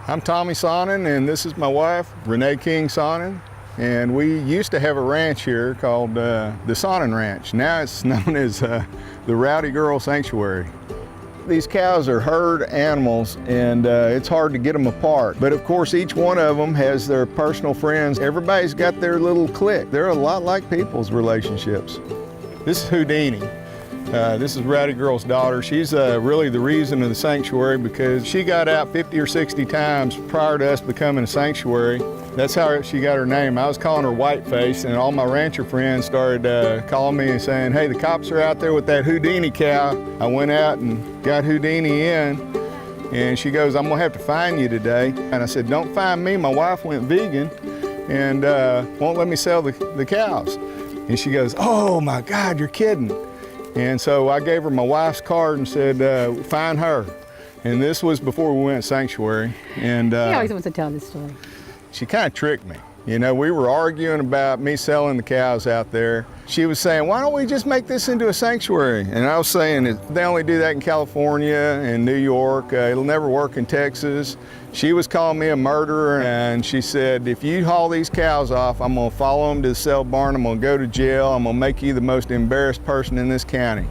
I'm Tommy Sonnen, and this is my wife, Renee King Sonnen. And we used to have a ranch here called the Sonnen Ranch. Now it's known as the Rowdy Girl Sanctuary. These cows are herd animals, and it's hard to get them apart. But of course, each one of them has their personal friends. Everybody's got their little clique. They're a lot like people's relationships. This is Houdini. This is Rowdy Girl's daughter. She's really the reason of the sanctuary because she got out 50 or 60 times prior to us becoming a sanctuary. That's how she got her name. I was calling her Whiteface, and all my rancher friends started calling me and saying, hey, the cops are out there with that Houdini cow. I went out and got Houdini in, and she goes, I'm gonna have to find you today. And I said, don't find me. My wife went vegan and won't let me sell the cows. And she goes, oh my God, you're kidding. And so I gave her my wife's card and said, find her. And this was before we went sanctuary. And he always wants to tell this story. She kind of tricked me. You know, we were arguing about me selling the cows out there. She was saying, why don't we just make this into a sanctuary? And I was saying, they only do that in California and New York. It'll never work in Texas. She was calling me a murderer, and she said, if you haul these cows off, I'm gonna follow them to the cell barn, I'm gonna go to jail, I'm gonna make you the most embarrassed person in this county.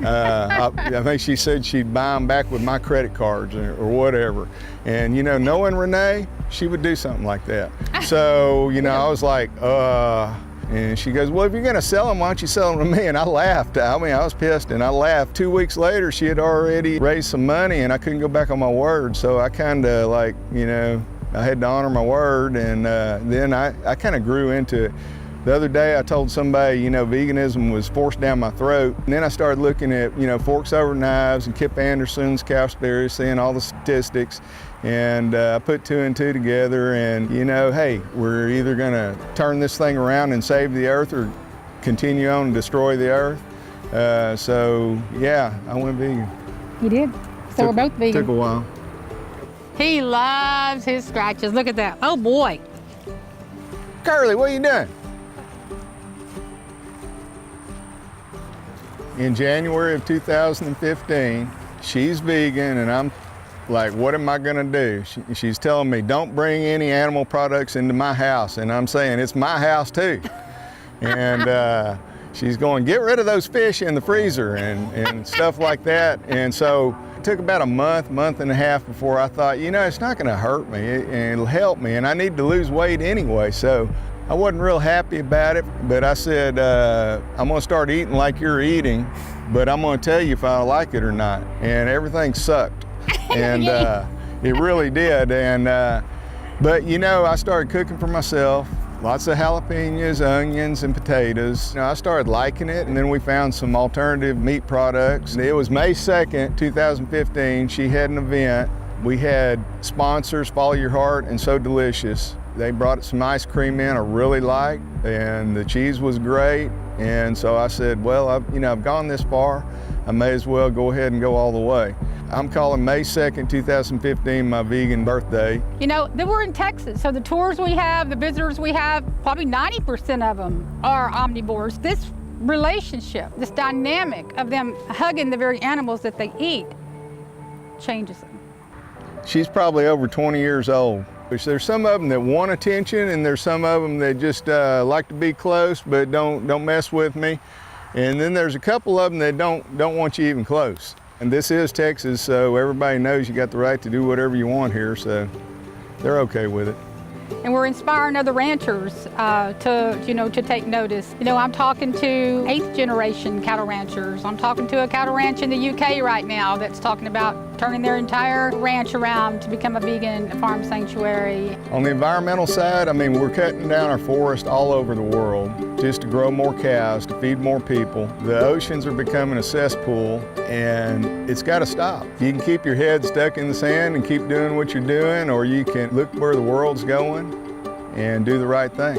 I think she said she'd buy them back with my credit cards or whatever. And you know, knowing Renee, she would do something like that. So, you know, I was like, and she goes, well, if you're gonna sell them, why don't you sell them to me? And I laughed. I mean, I was pissed and I laughed. 2 weeks later, she had already raised some money and I couldn't go back on my word. So I kind of like, you know, I had to honor my word, and then I kind of grew into it. The other day I told somebody, you know, veganism was forced down my throat. And then I started looking at, you know, Forks Over Knives and Kip Anderson's Cowspiracy, seeing all the statistics. And I put 2 and 2 together, and, you know, hey, we're either gonna turn this thing around and save the earth or continue on and destroy the earth. So yeah, I went vegan. You did? So we're both vegan. Took a while. He loves his scratches. Look at that. Oh boy. Curly, what are you doing? In January of 2015, she's vegan, and I'm like, what am I gonna do? She's telling me, don't bring any animal products into my house. And I'm saying, it's my house too. And she's going, get rid of those fish in the freezer and stuff like that. And so it took about a month and a half before I thought, you know, it's not gonna hurt me, it'll help me, and I need to lose weight anyway. So I wasn't real happy about it, but I said, I'm gonna start eating like you're eating, but I'm gonna tell you if I like it or not. And everything sucked. And it really did. And but you know, I started cooking for myself, lots of jalapenos, onions, and potatoes. You know, I started liking it, and then we found some alternative meat products. It was May 2nd, 2015. She had an event. We had sponsors, Follow Your Heart and So Delicious. They brought some ice cream in I really liked, and the cheese was great. And so I said, well, I've gone this far, I may as well go ahead and go all the way. I'm calling May 2nd, 2015 my vegan birthday. You know, then we're in Texas, so the tours we have, the visitors we have, probably 90% of them are omnivores. This relationship, this dynamic of them hugging the very animals that they eat changes them. She's probably over 20 years old. There's some of them that want attention, and there's some of them that just like to be close but don't mess with me. And then there's a couple of them that don't want you even close. And this is Texas, so everybody knows you got the right to do whatever you want here, so they're okay with it. And we're inspiring other ranchers to take notice. You know, I'm talking to 8th generation cattle ranchers. I'm talking to a cattle ranch in the UK right now that's talking about turning their entire ranch around to become a vegan farm sanctuary. On the environmental side, I mean, we're cutting down our forest all over the world just to grow more cows, to feed more people. The oceans are becoming a cesspool, and it's got to stop. You can keep your head stuck in the sand and keep doing what you're doing, or you can look where the world's going and do the right thing.